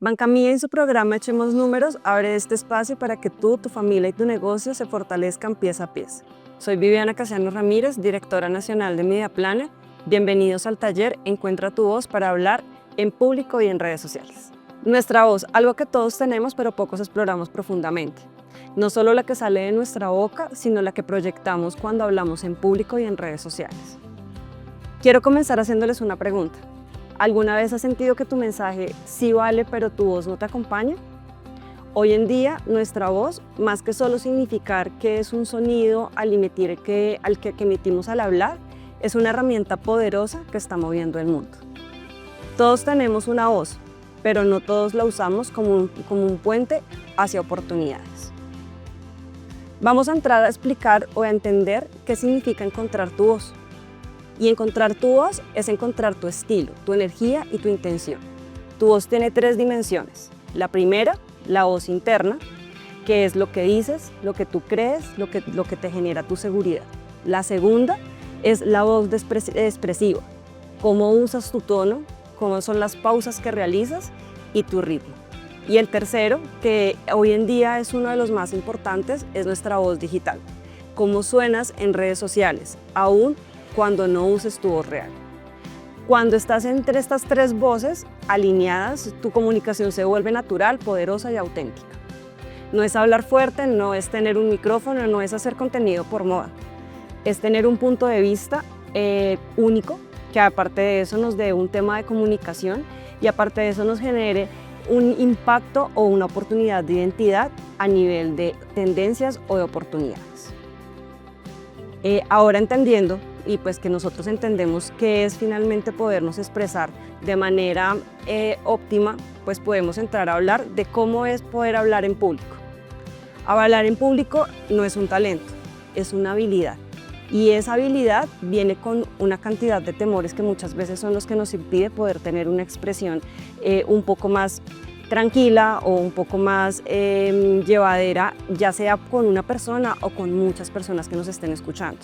Banca Mía y su programa Echemos Números abre este espacio para que tú, tu familia y tu negocio se fortalezcan pies a pies. Soy Viviana Casiano Ramírez, directora nacional de Media Planner. Bienvenidos al taller Encuentra tu voz para hablar en público y en redes sociales. Nuestra voz, algo que todos tenemos pero pocos exploramos profundamente. No solo la que sale de nuestra boca, sino la que proyectamos cuando hablamos en público y en redes sociales. Quiero comenzar haciéndoles una pregunta. ¿Alguna vez has sentido que tu mensaje sí vale, pero tu voz no te acompaña? Hoy en día, nuestra voz, más que solo significar que es un sonido al que emitimos al hablar, es una herramienta poderosa que está moviendo el mundo. Todos tenemos una voz, pero no todos la usamos como un puente hacia oportunidades. Vamos a entrar a explicar o a entender qué significa encontrar tu voz. Y encontrar tu voz es encontrar tu estilo, tu energía y tu intención. Tu voz tiene 3 dimensiones. La primera, la voz interna, que es lo que dices, lo que tú crees, lo que te genera tu seguridad. La segunda es la voz expresiva, cómo usas tu tono, cómo son las pausas que realizas y tu ritmo. Y el tercero, que hoy en día es uno de los más importantes, es nuestra voz digital. Cómo suenas en redes sociales, aún cuando no uses tu voz real. Cuando estás entre estas 3 voces alineadas, tu comunicación se vuelve natural, poderosa y auténtica. No es hablar fuerte, no es tener un micrófono, no es hacer contenido por moda. Es tener un punto de vista único, que aparte de eso nos dé un tema de comunicación y aparte de eso nos genere un impacto o una oportunidad de identidad a nivel de tendencias o de oportunidades. Ahora entendiendo y pues que nosotros entendemos que es finalmente podernos expresar de manera óptima, pues podemos entrar a hablar de cómo es poder hablar en público. Hablar en público no es un talento, es una habilidad. Y esa habilidad viene con una cantidad de temores que muchas veces son los que nos impide poder tener una expresión un poco más tranquila o un poco más llevadera, ya sea con una persona o con muchas personas que nos estén escuchando.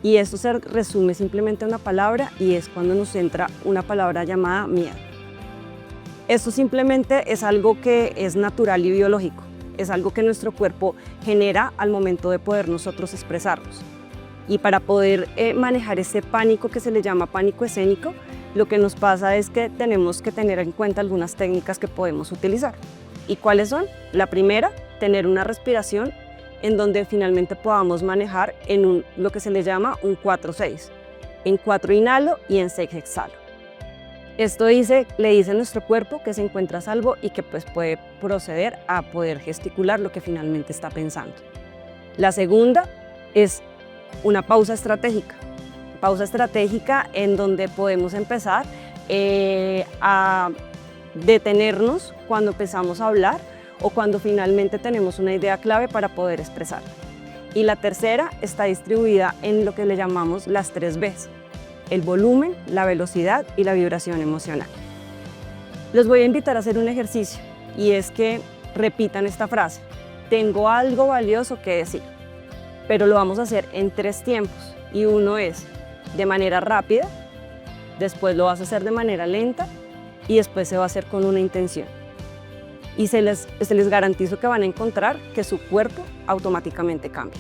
Y esto se resume simplemente a una palabra y es cuando nos entra una palabra llamada miedo. Esto simplemente es algo que es natural y biológico, es algo que nuestro cuerpo genera al momento de poder nosotros expresarnos. Y para poder manejar ese pánico que se le llama pánico escénico, lo que nos pasa es que tenemos que tener en cuenta algunas técnicas que podemos utilizar. ¿Y cuáles son? La primera, tener una respiración en donde finalmente podamos manejar en lo que se le llama un 4-6. En 4 inhalo y en 6 exhalo. Esto le dice a nuestro cuerpo que se encuentra a salvo y que pues puede proceder a poder gesticular lo que finalmente está pensando. La segunda es una pausa estratégica. Pausa estratégica en donde podemos empezar a detenernos cuando empezamos a hablar o cuando finalmente tenemos una idea clave para poder expresar. Y la tercera está distribuida en lo que le llamamos las 3 Bs: el volumen, la velocidad y la vibración emocional. Los voy a invitar a hacer un ejercicio y es que repitan esta frase: tengo algo valioso que decir, pero lo vamos a hacer en 3 tiempos y uno es de manera rápida, después lo vas a hacer de manera lenta y después se va a hacer con una intención. Y se les garantizo que van a encontrar que su cuerpo automáticamente cambia.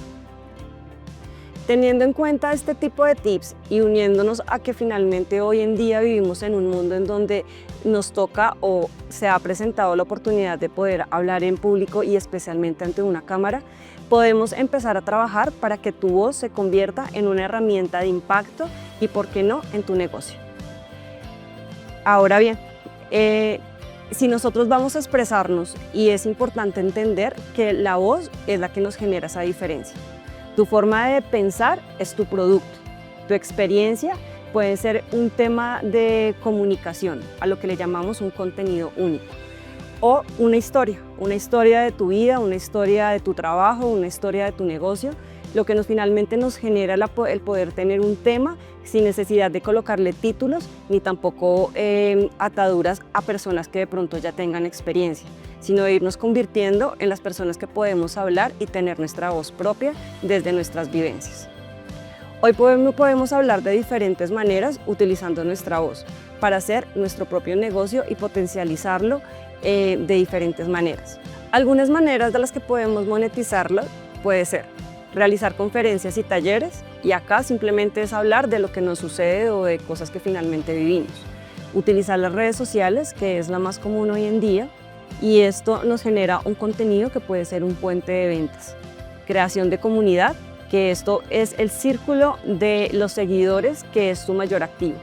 Teniendo en cuenta este tipo de tips y uniéndonos a que finalmente hoy en día vivimos en un mundo en donde nos toca o se ha presentado la oportunidad de poder hablar en público y especialmente ante una cámara, podemos empezar a trabajar para que tu voz se convierta en una herramienta de impacto y, ¿por qué no?, en tu negocio. Ahora bien, si nosotros vamos a expresarnos, y es importante entender que la voz es la que nos genera esa diferencia. Tu forma de pensar es tu producto, tu experiencia puede ser un tema de comunicación, a lo que le llamamos un contenido único, o una historia de tu vida, una historia de tu trabajo, una historia de tu negocio, lo que finalmente nos genera el poder tener un tema sin necesidad de colocarle títulos ni tampoco ataduras a personas que de pronto ya tengan experiencia, sino de irnos convirtiendo en las personas que podemos hablar y tener nuestra voz propia desde nuestras vivencias. Hoy podemos hablar de diferentes maneras utilizando nuestra voz para hacer nuestro propio negocio y potencializarlo de diferentes maneras. Algunas maneras de las que podemos monetizarlo puede ser realizar conferencias y talleres, y acá simplemente es hablar de lo que nos sucede o de cosas que finalmente vivimos. Utilizar las redes sociales, que es la más común hoy en día, y esto nos genera un contenido que puede ser un puente de ventas. Creación de comunidad, que esto es el círculo de los seguidores, que es tu mayor activo.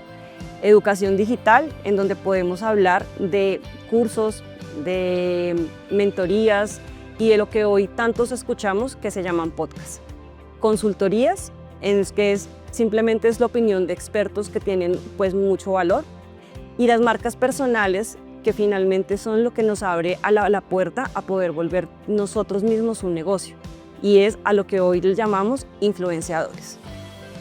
Educación digital, en donde podemos hablar de cursos, de mentorías y de lo que hoy tantos escuchamos que se llaman podcasts. Consultorías, en que simplemente es la opinión de expertos que tienen pues mucho valor. Y las marcas personales, que finalmente son lo que nos abre a la puerta a poder volver nosotros mismos un negocio, y es a lo que hoy le llamamos influenciadores.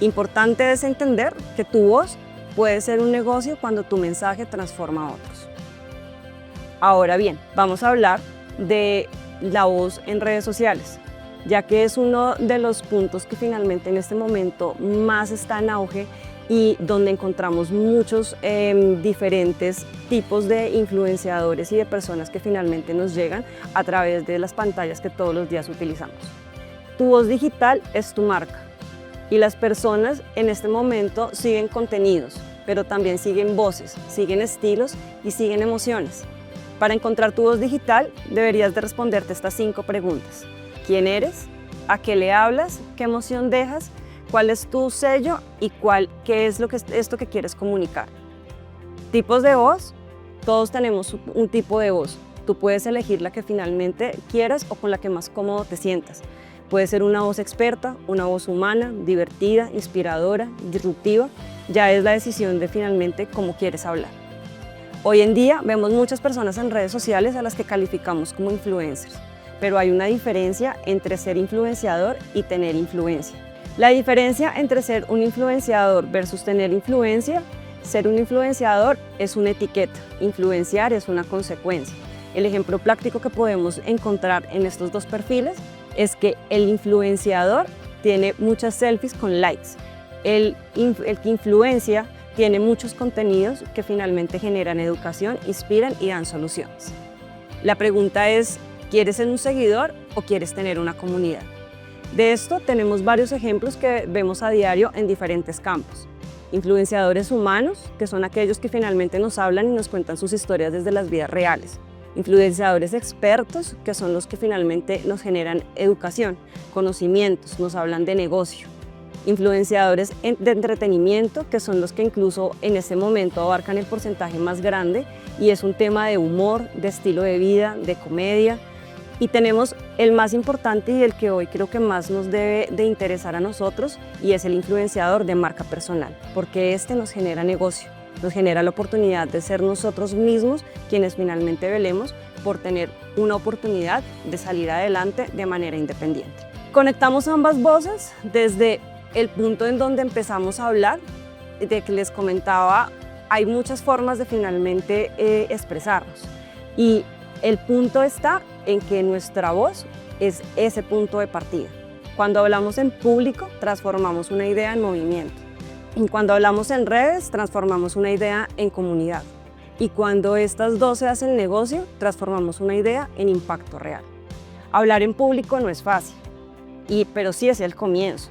Importante es entender que tu voz puede ser un negocio cuando tu mensaje transforma a otros. Ahora bien, vamos a hablar de la voz en redes sociales, ya que es uno de los puntos que finalmente en este momento más está en auge y donde encontramos muchos diferentes tipos de influenciadores y de personas que finalmente nos llegan a través de las pantallas que todos los días utilizamos. Tu voz digital es tu marca, y las personas en este momento siguen contenidos, pero también siguen voces, siguen estilos y siguen emociones. Para encontrar tu voz digital deberías de responderte estas 5 preguntas. ¿Quién eres? ¿A qué le hablas? ¿Qué emoción dejas? ¿Cuál es tu sello? ¿Y qué es esto que quieres comunicar? Tipos de voz. Todos tenemos un tipo de voz. Tú puedes elegir la que finalmente quieras o con la que más cómodo te sientas. Puede ser una voz experta, una voz humana, divertida, inspiradora, disruptiva. Ya es la decisión de finalmente cómo quieres hablar. Hoy en día vemos muchas personas en redes sociales a las que calificamos como influencers, pero hay una diferencia entre ser influenciador y tener influencia. La diferencia entre ser un influenciador versus tener influencia: ser un influenciador es una etiqueta, influenciar es una consecuencia. El ejemplo práctico que podemos encontrar en estos dos perfiles es que el influenciador tiene muchas selfies con likes. El que influencia tiene muchos contenidos que finalmente generan educación, inspiran y dan soluciones. La pregunta es, ¿quieres ser un seguidor o quieres tener una comunidad? De esto tenemos varios ejemplos que vemos a diario en diferentes campos. Influenciadores humanos, que son aquellos que finalmente nos hablan y nos cuentan sus historias desde las vidas reales. Influenciadores expertos, que son los que finalmente nos generan educación, conocimientos, nos hablan de negocio. Influenciadores de entretenimiento, que son los que incluso en este momento abarcan el porcentaje más grande, y es un tema de humor, de estilo de vida, de comedia. Y tenemos el más importante y el que hoy creo que más nos debe de interesar a nosotros, y es el influenciador de marca personal, porque este nos genera negocio, nos genera la oportunidad de ser nosotros mismos quienes finalmente velemos por tener una oportunidad de salir adelante de manera independiente. Conectamos ambas voces desde el punto en donde empezamos a hablar, de que les comentaba, hay muchas formas de finalmente expresarnos, y el punto está en que nuestra voz es ese punto de partida. Cuando hablamos en público, transformamos una idea en movimiento. Y cuando hablamos en redes, transformamos una idea en comunidad. Y cuando estas dos se hacen negocio, transformamos una idea en impacto real. Hablar en público no es fácil, pero sí es el comienzo.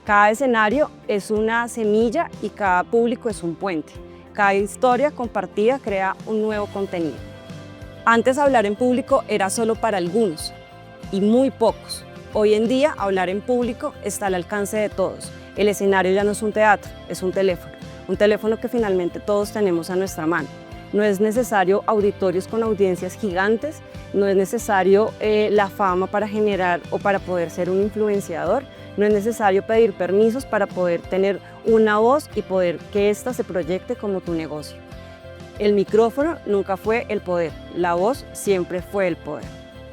Cada escenario es una semilla y cada público es un puente. Cada historia compartida crea un nuevo contenido. Antes hablar en público era solo para algunos y muy pocos. Hoy en día hablar en público está al alcance de todos. El escenario ya no es un teatro, es un teléfono que finalmente todos tenemos a nuestra mano. No es necesario auditorios con audiencias gigantes, no es necesario la fama para generar o para poder ser un influenciador, no es necesario pedir permisos para poder tener una voz y poder que ésta se proyecte como tu negocio. El micrófono nunca fue el poder, la voz siempre fue el poder.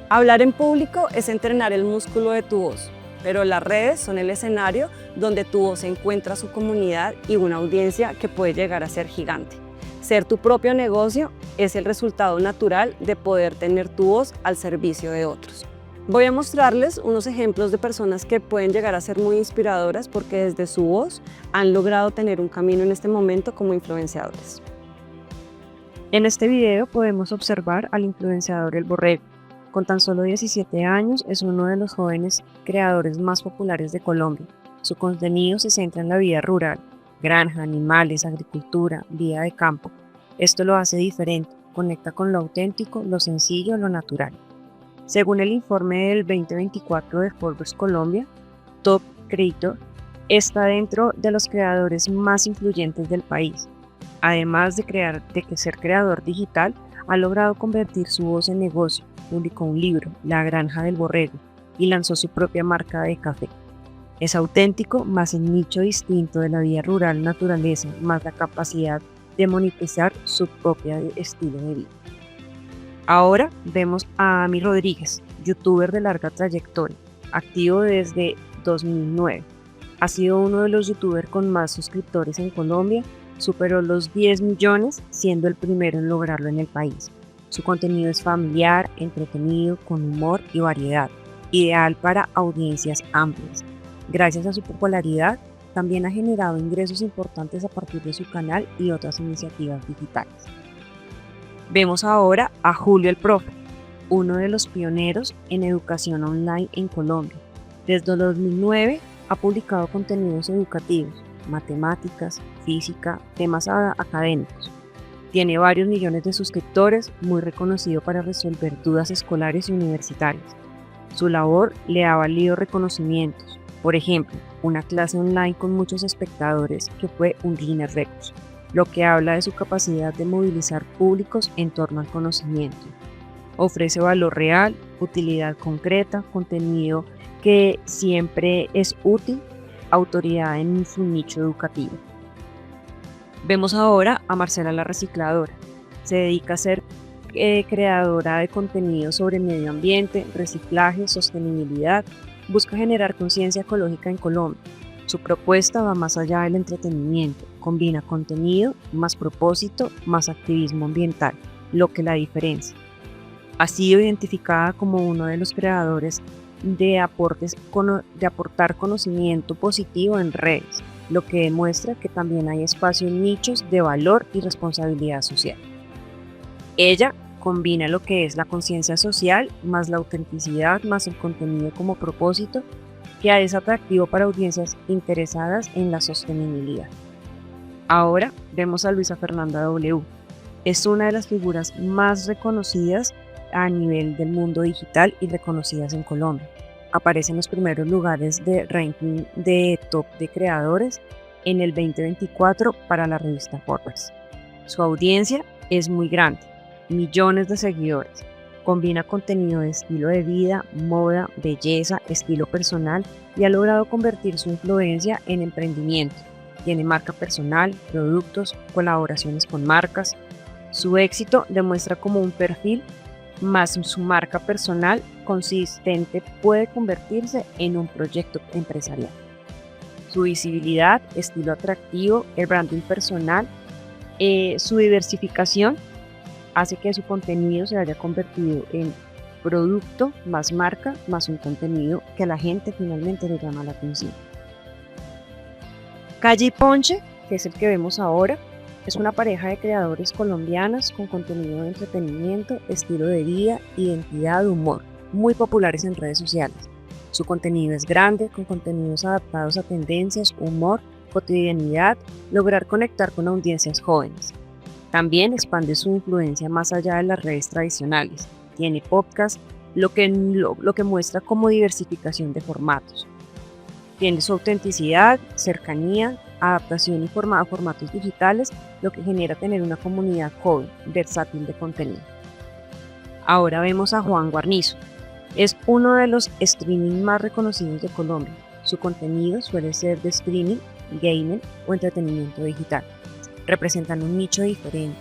Hablar en público es entrenar el músculo de tu voz, pero las redes son el escenario donde tu voz encuentra su comunidad y una audiencia que puede llegar a ser gigante. Ser tu propio negocio es el resultado natural de poder tener tu voz al servicio de otros. Voy a mostrarles unos ejemplos de personas que pueden llegar a ser muy inspiradoras porque desde su voz han logrado tener un camino en este momento como influenciadores. En este video podemos observar al influenciador El Borrego. Con tan solo 17 años es uno de los jóvenes creadores más populares de Colombia. Su contenido se centra en la vida rural, granja, animales, agricultura, vida de campo. Esto lo hace diferente, conecta con lo auténtico, lo sencillo, lo natural. Según el informe del 2024 de Forbes Colombia, Top Creator está dentro de los creadores más influyentes del país. Además de ser creador digital, ha logrado convertir su voz en negocio, publicó un libro, La Granja del Borrego, y lanzó su propia marca de café. Es auténtico, más el nicho distinto de la vida rural, naturaleza, más la capacidad de monetizar su propio estilo de vida. Ahora vemos a Ami Rodríguez, youtuber de larga trayectoria, activo desde 2009. Ha sido uno de los youtubers con más suscriptores en Colombia, superó los 10 millones, siendo el primero en lograrlo en el país. Su contenido es familiar, entretenido, con humor y variedad, ideal para audiencias amplias. Gracias a su popularidad, también ha generado ingresos importantes a partir de su canal y otras iniciativas digitales. Vemos ahora a Julio el Profe, uno de los pioneros en educación online en Colombia. Desde el 2009 ha publicado contenidos educativos, matemáticas, física, temas académicos. Tiene varios millones de suscriptores, muy reconocido para resolver dudas escolares y universitarias. Su labor le ha valido reconocimientos, por ejemplo, una clase online con muchos espectadores que fue un Guinness Records, lo que habla de su capacidad de movilizar públicos en torno al conocimiento. Ofrece valor real, utilidad concreta, contenido que siempre es útil, autoridad en su nicho educativo. Vemos ahora a Marcela la Recicladora. Se dedica a ser creadora de contenido sobre medio ambiente, reciclaje, sostenibilidad. Busca generar conciencia ecológica en Colombia. Su propuesta va más allá del entretenimiento, combina contenido, más propósito, más activismo ambiental, lo que la diferencia. Ha sido identificada como uno de los creadores de aportar conocimiento positivo en redes, lo que demuestra que también hay espacio en nichos de valor y responsabilidad social. Ella combina lo que es la conciencia social, más la autenticidad, más el contenido como propósito, que es atractivo para audiencias interesadas en la sostenibilidad. Ahora vemos a Luisa Fernanda W. Es una de las figuras más reconocidas a nivel del mundo digital y reconocidas en Colombia. Aparece en los primeros lugares de ranking de top de creadores en el 2024 para la revista Forbes. Su audiencia es muy grande, millones de seguidores. Combina contenido de estilo de vida, moda, belleza, estilo personal y ha logrado convertir su influencia en emprendimiento. Tiene marca personal, productos, colaboraciones con marcas. Su éxito demuestra cómo un perfil más su marca personal consistente puede convertirse en un proyecto empresarial. Su visibilidad, estilo atractivo, el branding personal, su diversificación hace que su contenido se haya convertido en producto más marca más un contenido que a la gente finalmente le llama la atención. Calle y Ponche, que es el que vemos ahora, es una pareja de creadores colombianas con contenido de entretenimiento, estilo de vida, identidad, humor, muy populares en redes sociales. Su contenido es grande, con contenidos adaptados a tendencias, humor, cotidianidad, lograr conectar con audiencias jóvenes. También expande su influencia más allá de las redes tradicionales. Tiene podcast, lo que muestra como diversificación de formatos. Tiene su autenticidad, cercanía, adaptación y formatos digitales, lo que genera tener una comunidad joven, versátil de contenido. Ahora vemos a Juan Guarnizo. Es uno de los streaming más reconocidos de Colombia. Su contenido suele ser de streaming, gaming o entretenimiento digital. Representan un nicho diferente,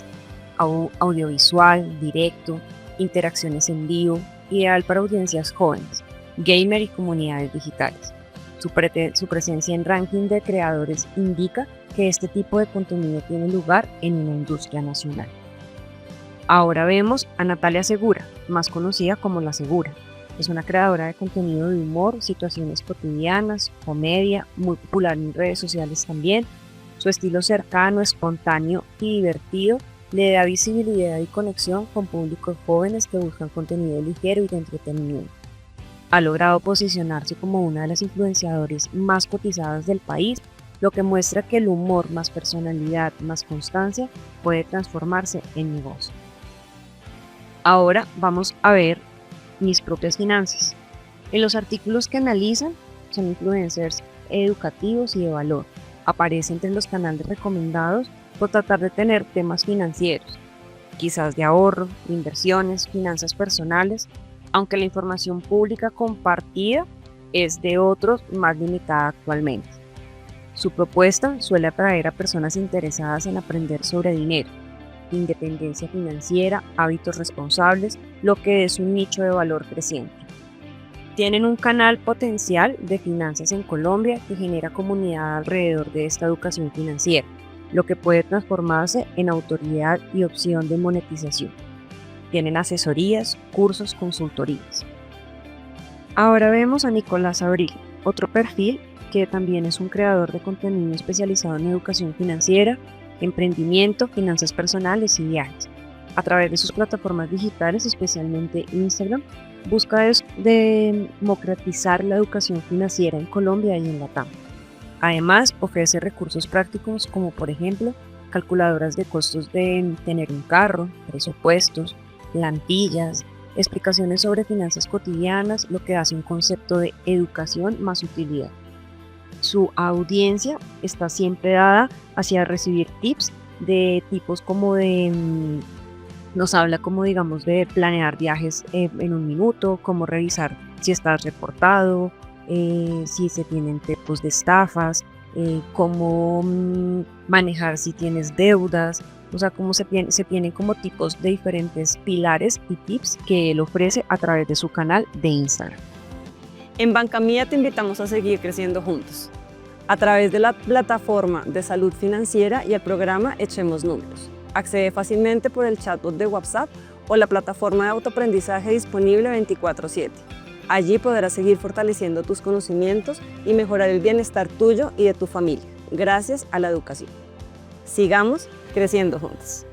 audiovisual, directo, interacciones en vivo, ideal para audiencias jóvenes, gamer y comunidades digitales. Su presencia en ranking de creadores indica que este tipo de contenido tiene lugar en una industria nacional. Ahora vemos a Natalia Segura, más conocida como La Segura. Es una creadora de contenido de humor, situaciones cotidianas, comedia, muy popular en redes sociales también. Su estilo cercano, espontáneo y divertido Le da visibilidad y conexión con públicos jóvenes que buscan contenido ligero y de entretenimiento. Ha logrado posicionarse como una de las influenciadores más cotizadas del país, lo que muestra que el humor más personalidad más constancia puede transformarse en negocio. Ahora vamos a ver mis propias finanzas. En los artículos que analizan son influencers educativos y de valor. Aparece entre los canales recomendados por tratar de tener temas financieros, quizás de ahorro, de inversiones, finanzas personales, aunque la información pública compartida es de otros más limitada actualmente. Su propuesta suele atraer a personas interesadas en aprender sobre dinero, independencia financiera, hábitos responsables, lo que es un nicho de valor creciente. Tienen un canal potencial de finanzas en Colombia que genera comunidad alrededor de esta educación financiera, lo que puede transformarse en autoridad y opción de monetización. Tienen asesorías, cursos, consultorías. Ahora vemos a Nicolás Abril, otro perfil que también es un creador de contenido especializado en educación financiera, emprendimiento, finanzas personales y viajes. A través de sus plataformas digitales, especialmente Instagram, busca democratizar la educación financiera en Colombia y en Latam. Además, ofrece recursos prácticos como, por ejemplo, calculadoras de costos de tener un carro, presupuestos, plantillas, explicaciones sobre finanzas cotidianas, lo que hace un concepto de educación más utilidad. Su audiencia está siempre dada hacia recibir tips de tipos como nos habla como digamos de planear viajes en un minuto, cómo revisar si estás reportado, si se tienen tipos de estafas, cómo manejar si tienes deudas, o sea, cómo se tienen como tipos de diferentes pilares y tips que él ofrece a través de su canal de Instagram. En Banca Mía te invitamos a seguir creciendo juntos, a través de la plataforma de salud financiera y el programa Echemos Números. Accede fácilmente por el chatbot de WhatsApp o la plataforma de autoaprendizaje disponible 24/7. Allí podrás seguir fortaleciendo tus conocimientos y mejorar el bienestar tuyo y de tu familia, gracias a la educación. Sigamos creciendo juntos.